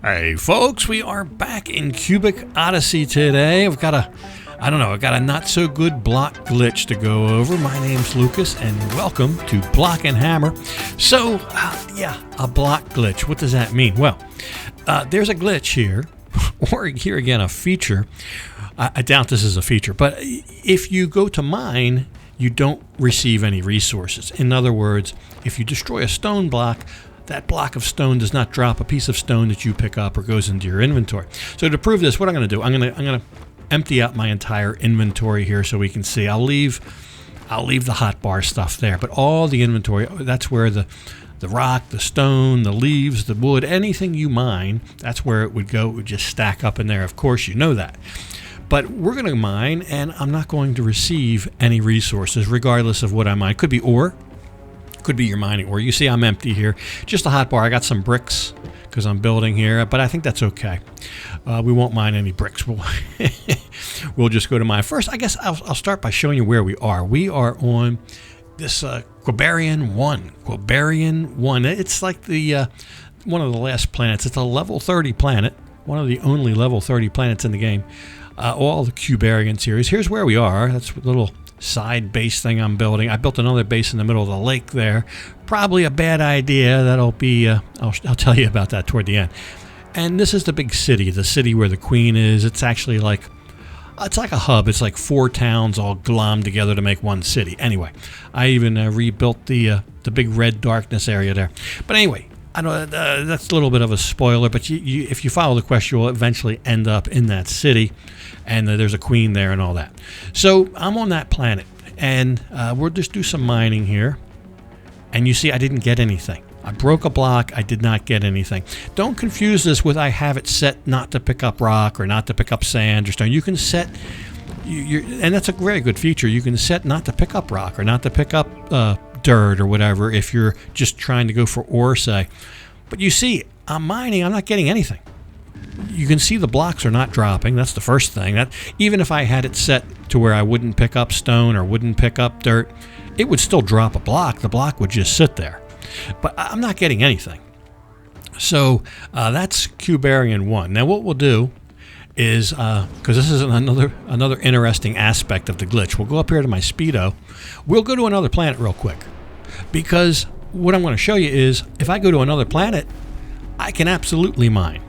Hey folks, we are back in Cubic Odyssey today. I've got a not so good block glitch to go over. My name's Lucas and welcome to Block and Hammer. So, a block glitch. What does that mean? Well, there's a glitch here, or here again, a feature. I doubt this is a feature, but if you go to mine, you don't receive any resources. In other words, if you destroy a stone block, that block of stone does not drop a piece of stone that you pick up or goes into your inventory. So to prove this, what I'm going to do, I'm going to empty out my entire inventory here so we can see. I'll leave the hotbar stuff there, but all the inventory, that's where the rock, the stone, the leaves, the wood, anything you mine, that's where it would go. It would just stack up in there. Of course, you know that. But we're going to mine, and I'm not going to receive any resources regardless of what I mine. Could be ore. Could be your mining ore. You see I'm empty here. Just a hotbar. I got some bricks because I'm building here, but I think that's okay. We won't mine any bricks. We'll just go to mine. First, I guess I'll start by showing you where we are. We are on this Quibarian 1. Quibarian 1. It's like the one of the last planets. It's a level 30 planet. One of the only level 30 planets in the game. All the Cubarian series. Here's where we are. That's a little side base thing I'm building. I built another base in the middle of the lake there. Probably a bad idea. That'll be I'll tell you about that toward the end. And this is the big city, the city where the queen is. It's actually like a hub. It's like 4 towns all glommed together to make one city. Anyway, I even rebuilt the big red darkness area there. But anyway, I know that's a little bit of a spoiler, but if you follow the quest, you'll eventually end up in that city, and there's a queen there and all that. So I'm on that planet, and we'll just do some mining here. And you see I didn't get anything. I broke a block. I did not get anything. Don't confuse this with I have it set not to pick up rock or not to pick up sand or stone. You can set, and that's a very good feature. You can set not to pick up rock or not to pick up dirt or whatever if you're just trying to go for ore, say. But you see, I'm mining. I'm not getting anything. You can see the blocks are not dropping. That's the first thing. That even if I had it set to where I wouldn't pick up stone or wouldn't pick up dirt, it would still drop a block. The block would just sit there. But I'm not getting anything. So that's Cubarian 1. Now what we'll do is, because this is another interesting aspect of the glitch, we'll go up here to my speedo. We'll go to another planet real quick, because what I'm going to show you is if I go to another planet, I can absolutely mine.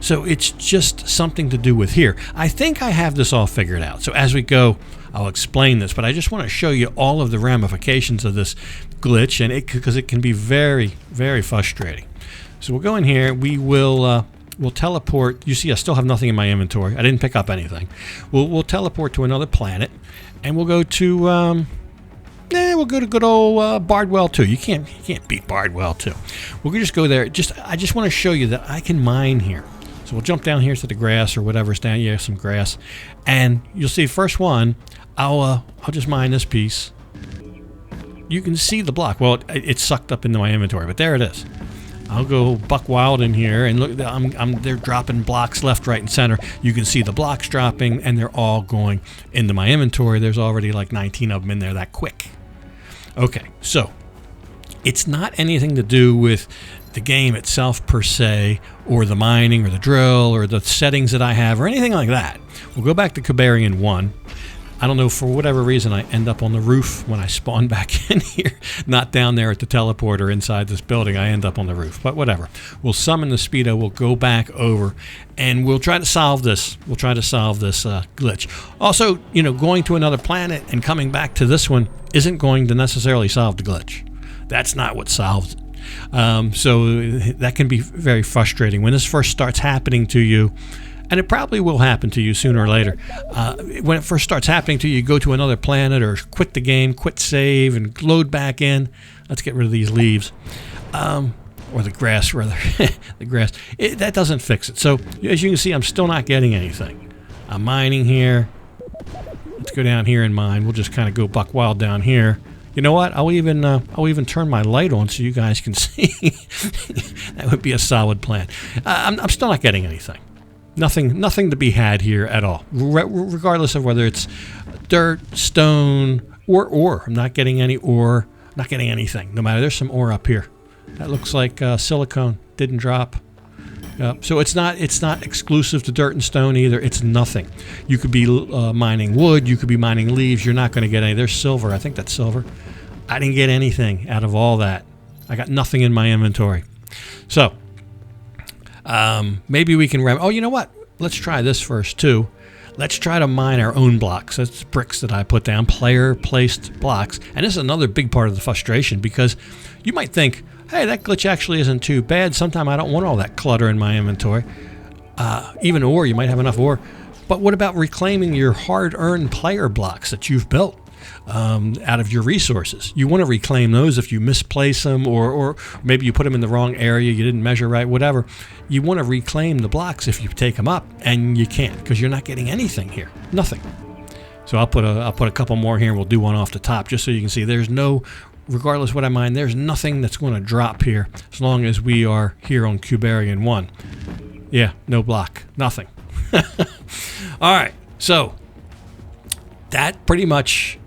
So it's just something to do with here. I think I have this all figured out. So as we go, I'll explain this, but I just want to show you all of the ramifications of this glitch, and because it can be very, very frustrating. So we'll go in here. We'll teleport. You see I still have nothing in my inventory. I didn't pick up anything. We'll teleport to another planet, and we'll go to we'll go to good old Bardwell 2. You can't beat Bardwell 2. We'll just go there. I just want to show you that I can mine here. So we'll jump down here to the grass or whatever's down here, some grass, and you'll see first one. I'll just mine this piece. You can see the block. Well, it's sucked up into my inventory, but there it is. I'll go buck wild in here, and look, they're dropping blocks left, right, and center. You can see the blocks dropping, and they're all going into my inventory. There's already like 19 of them in there that quick. Okay, so it's not anything to do with the game itself per se, or the mining, or the drill, or the settings that I have, or anything like that. We'll go back to Cubarian 1. I don't know, for whatever reason, I end up on the roof when I spawn back in here, not down there at the teleporter inside this building. I end up on the roof, but whatever. We'll summon the speedo, we'll go back over, and we'll try to solve this. We'll try to solve this glitch. Also, going to another planet and coming back to this one isn't going to necessarily solve the glitch. That's not what solves it. So that can be very frustrating. When this first starts happening to you, and it probably will happen to you sooner or later. When it first starts happening to you, you go to another planet or quit the game, quit save, and load back in. Let's get rid of these leaves. Or the grass, rather. The grass. That doesn't fix it. So, as you can see, I'm still not getting anything. I'm mining here. Let's go down here and mine. We'll just kind of go buck wild down here. You know what? I'll even turn my light on so you guys can see. That would be a solid plan. I'm still not getting anything. Nothing to be had here at all, regardless of whether it's dirt, stone, or ore. I'm not getting any ore, not getting anything, no matter. There's some ore up here. That looks like silicone. Didn't drop. So it's not exclusive to dirt and stone either. It's nothing. You could be mining wood. You could be mining leaves. You're not going to get any. There's silver. I think that's silver. I didn't get anything out of all that. I got nothing in my inventory. So maybe we can oh, you know what? Let's try this first too. Let's try to mine our own blocks. That's bricks that I put down, player-placed blocks. And this is another big part of the frustration, because you might think, hey, that glitch actually isn't too bad. Sometimes I don't want all that clutter in my inventory. Even ore, you might have enough ore. But what about reclaiming your hard-earned player blocks that you've built out of your resources? You want to reclaim those if you misplace them, or maybe you put them in the wrong area, you didn't measure right, whatever. You want to reclaim the blocks if you take them up, and you can't because you're not getting anything here. Nothing. So I'll put a couple more here, and we'll do one off the top just so you can see there's no, regardless what I mine, there's nothing that's going to drop here as long as we are here on Cubarian 1. Yeah, no block. Nothing. All right. So that pretty much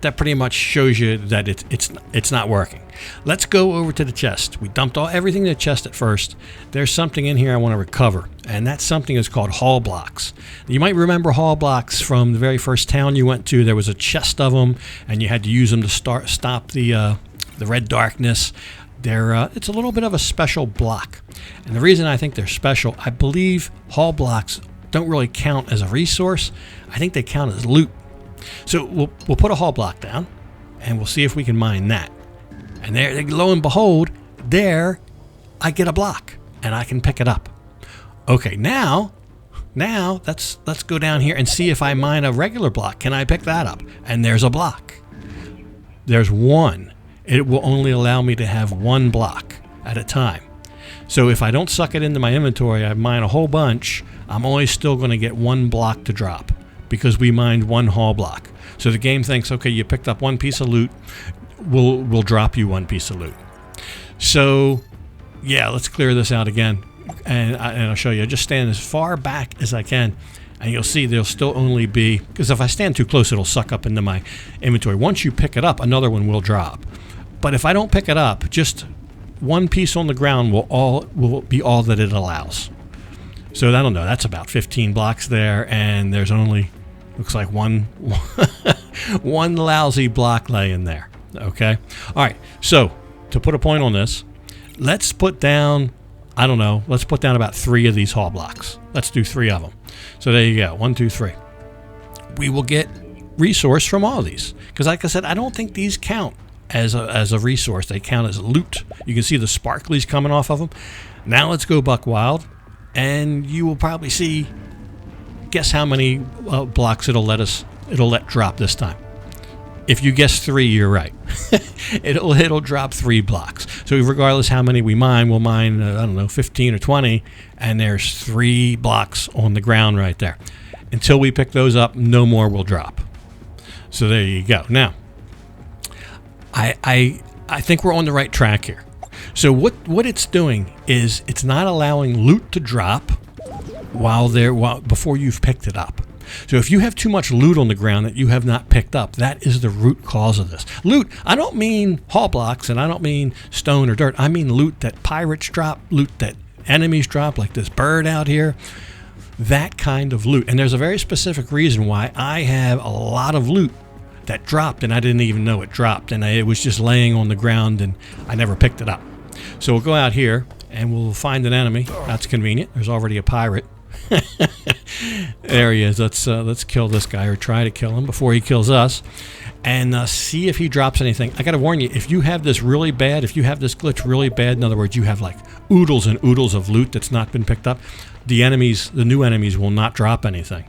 shows you that it's not working. Let's go over to the chest. We dumped everything in the chest at first. There's something in here I want to recover, and that something is called hall blocks. You might remember hall blocks from the very first town you went to. There was a chest of them, and you had to use them to stop the red darkness. It's a little bit of a special block, and the reason I think they're special, I believe hall blocks don't really count as a resource. I think they count as loot. So we'll put a hall block down, and we'll see if we can mine that. And there, lo and behold, there I get a block, and I can pick it up. Okay, now let's go down here and see if I mine a regular block. Can I pick that up? And there's a block. There's one. It will only allow me to have one block at a time. So if I don't suck it into my inventory, I mine a whole bunch, I'm only still going to get one block to drop, because we mined one hall block. So the game thinks, okay, you picked up one piece of loot, we'll drop you one piece of loot. So yeah, let's clear this out again, and I'll show you. I just stand as far back as I can, and you'll see there'll still only be, because if I stand too close, it'll suck up into my inventory. Once you pick it up, another one will drop. But if I don't pick it up, just one piece on the ground will be all that it allows. So I don't know, that's about 15 blocks there, and there's only, looks like one lousy block laying there. Okay? All right, so to put a point on this, let's put down, I don't know, let's put down about 3 of these hall blocks. Let's do 3 of them. So there you go, 1, 2, 3. We will get resource from all of these, because like I said, I don't think these count as a resource. They count as loot. You can see the sparklies coming off of them. Now let's go buck wild, and you will probably see, guess how many blocks it'll let drop this time. If you guess 3, you're right. it'll drop 3 blocks. So regardless how many we mine, we'll mine, I don't know, 15 or 20, and there's 3 blocks on the ground right there. Until we pick those up, no more will drop. So there you go. Now, I think we're on the right track here. So what it's doing is it's not allowing loot to drop before you've picked it up. So if you have too much loot on the ground that you have not picked up, that is the root cause of this. Loot, I don't mean hall blocks, and I don't mean stone or dirt. I mean loot that pirates drop, loot that enemies drop, like this bird out here. That kind of loot. And there's a very specific reason why I have a lot of loot that dropped, and I didn't even know it dropped, and it was just laying on the ground, and I never picked it up. So we'll go out here, and we'll find an enemy. That's convenient. There's already a pirate. There he is. Let's kill this guy, or try to kill him before he kills us, and see if he drops anything. I gotta warn you, if you have this really bad, if you have this glitch really bad, in other words, you have like oodles and oodles of loot that's not been picked up, the new enemies will not drop anything.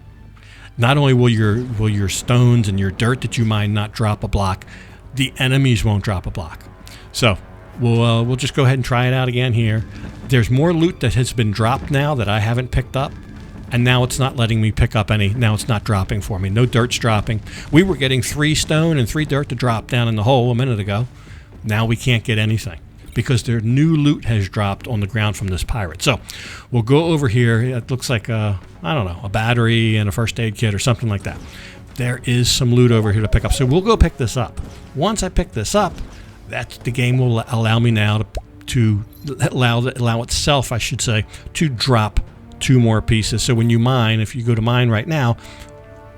Not only will your stones and your dirt that you mine not drop a block, the enemies won't drop a block. So we'll just go ahead and try it out again here. There's more loot that has been dropped now that I haven't picked up, and now it's not letting me pick up any. Now it's not dropping for me. No dirt's dropping. We were getting 3 stone and 3 dirt to drop down in the hole a minute ago. Now we can't get anything because their new loot has dropped on the ground from this pirate. So we'll go over here. It looks like I don't know, a battery and a first aid kit or something like that. There is some loot over here to pick up. So we'll go pick this up. Once I pick this up, the game will allow me now to allow itself, I should say, to drop 2 more pieces. So when you mine, if you go to mine right now,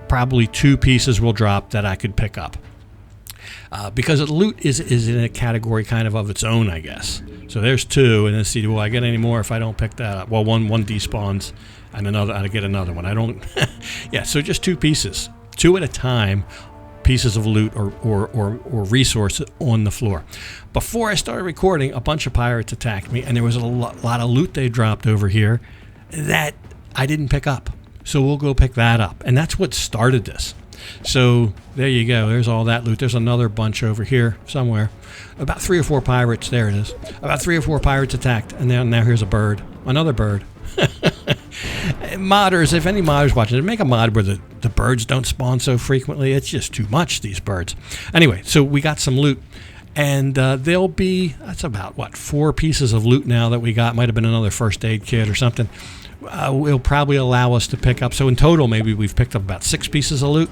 probably 2 pieces will drop that I could pick up. Because loot is in a category kind of its own, I guess. So there's 2, and let's see, will I get any more if I don't pick that up? Well, one despawns, and I get another one. I don't. Yeah, so just 2 pieces, 2 at a time, pieces of loot or resources on the floor. Before I started recording, a bunch of pirates attacked me, and there was a lot of loot they dropped over here that I didn't pick up. So we'll go pick that up, and that's what started this. So there you go. There's all that loot. There's another bunch over here somewhere. About 3 or 4 pirates. There it is. About 3 or 4 pirates attacked, and now here's a bird. Another bird. Modders, if any modders watching it, make a mod where the birds don't spawn so frequently. It's just too much, these birds. Anyway, so we got some loot, and there'll be, that's about, 4 pieces of loot now that we got. Might have been another first aid kit or something. Will probably allow us to pick up. So in total, maybe we've picked up about 6 pieces of loot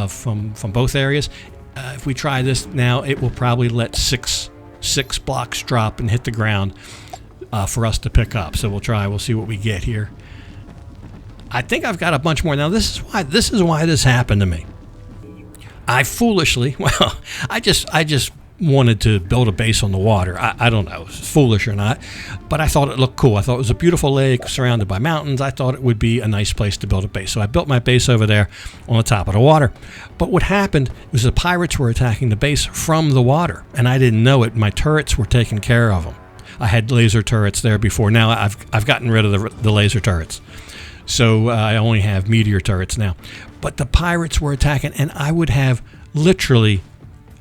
from both areas. If we try this now, it will probably let 6 blocks drop and hit the ground for us to pick up. So we'll try. We'll see what we get here. I think I've got a bunch more. Now this is why this happened to me. I foolishly, I just wanted to build a base on the water. I don't know if it's foolish or not, but I thought it looked cool. I thought it was a beautiful lake surrounded by mountains. I thought it would be a nice place to build a base. So I built my base over there on the top of the water. But what happened was the pirates were attacking the base from the water, and I didn't know it. My turrets were taking care of them. I had laser turrets there before. Now I've gotten rid of the laser turrets. So I only have meteor turrets now. But the pirates were attacking, and I would have literally,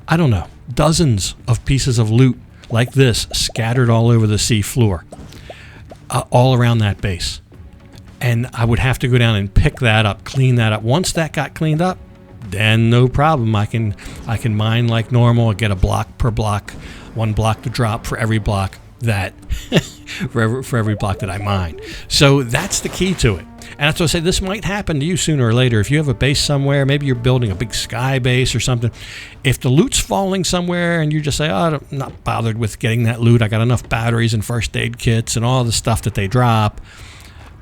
I don't know, dozens of pieces of loot like this scattered all over the sea floor, all around that base. And I would have to go down and pick that up, clean that up. Once that got cleaned up, then no problem. I can mine like normal. I get a block per block, 1 block to drop for every block that for every block that I mine. So that's the key to it. And that's what I say, this might happen to you sooner or later. If you have a base somewhere, maybe you're building a big sky base or something. If the loot's falling somewhere and you just say, oh, I'm not bothered with getting that loot. I got enough batteries and first aid kits and all the stuff that they drop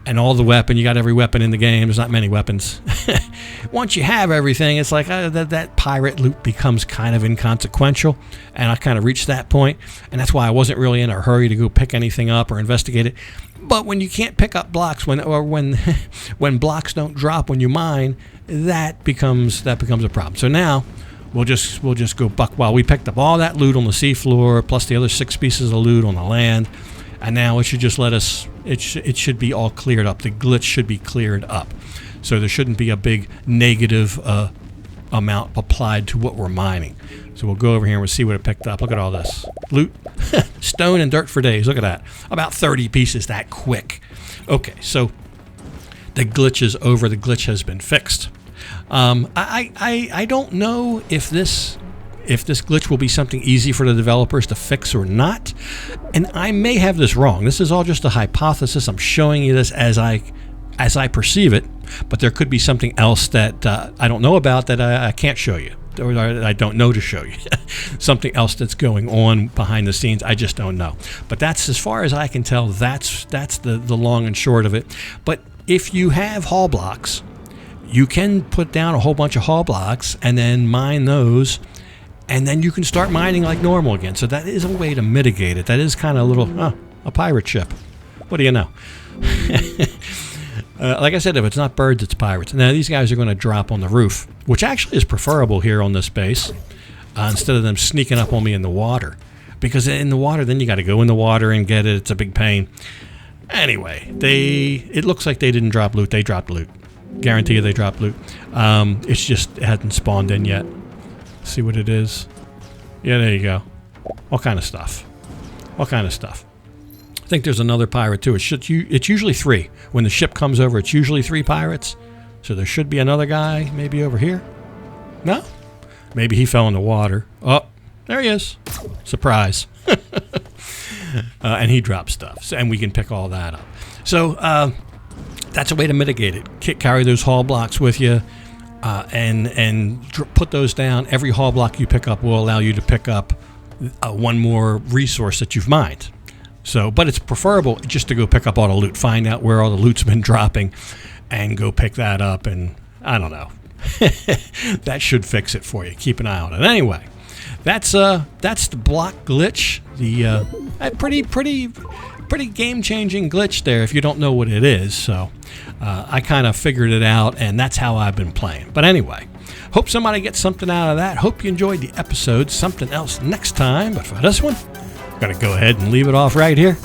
and all the weapon. You got every weapon in the game. There's not many weapons. Once you have everything, it's like that pirate loot becomes kind of inconsequential. And I kind of reached that point. And that's why I wasn't really in a hurry to go pick anything up or investigate it. But when you can't pick up blocks, when blocks don't drop when you mine, that becomes a problem. So now we'll just go buck wild. We picked up all that loot on the seafloor, plus the other 6 pieces of loot on the land, and now it should just let us. It should be all cleared up. The glitch should be cleared up, so there shouldn't be a big negative amount applied to what we're mining. So we'll go over here and we'll see what it picked up. Look at all this loot. Stone and dirt for days. Look at that. About 30 pieces that quick. Okay, so the glitch is over. The glitch has been fixed. I don't know if this glitch will be something easy for the developers to fix or not. And I may have this wrong. This is all just a hypothesis. I'm showing you this as I perceive it. But there could be something else that I don't know about that I can't show you. Or I don't know to show you. Something else that's going on behind the scenes, I just don't know. But that's, as far as I can tell, that's the long and short of it. But if you have haul blocks, you can put down a whole bunch of haul blocks and then mine those, and then you can start mining like normal again. So that is a way to mitigate it. That is kind of a pirate ship. What do you know? Like I said, if it's not birds, it's pirates. Now, these guys are going to drop on the roof, which actually is preferable here on this base, instead of them sneaking up on me in the water. Because in the water, then you got to go in the water and get it. It's a big pain. Anyway, it looks like they didn't drop loot. They dropped loot. Guarantee you they dropped loot. It's just, it hasn't spawned in yet. See what it is? Yeah, there you go. All kind of stuff. All kind of stuff. I think there's another pirate too. It's usually 3. When the ship comes over, it's usually 3 pirates. So there should be another guy maybe over here. No? Maybe he fell in the water. Oh, there he is. Surprise. And he dropped stuff. And we can pick all that up. So that's a way to mitigate it. Carry those haul blocks with you and put those down. Every haul block you pick up will allow you to pick up one more resource that you've mined. So, but it's preferable just to go pick up all the loot, find out where all the loot's been dropping, and go pick that up. And I don't know, that should fix it for you. Keep an eye on it. Anyway, that's the block glitch. The pretty game-changing glitch there if you don't know what it is. So I kind of figured it out, and that's how I've been playing. But anyway, hope somebody gets something out of that. Hope you enjoyed the episode. Something else next time, but for this one, I'm going to go ahead and leave it off right here.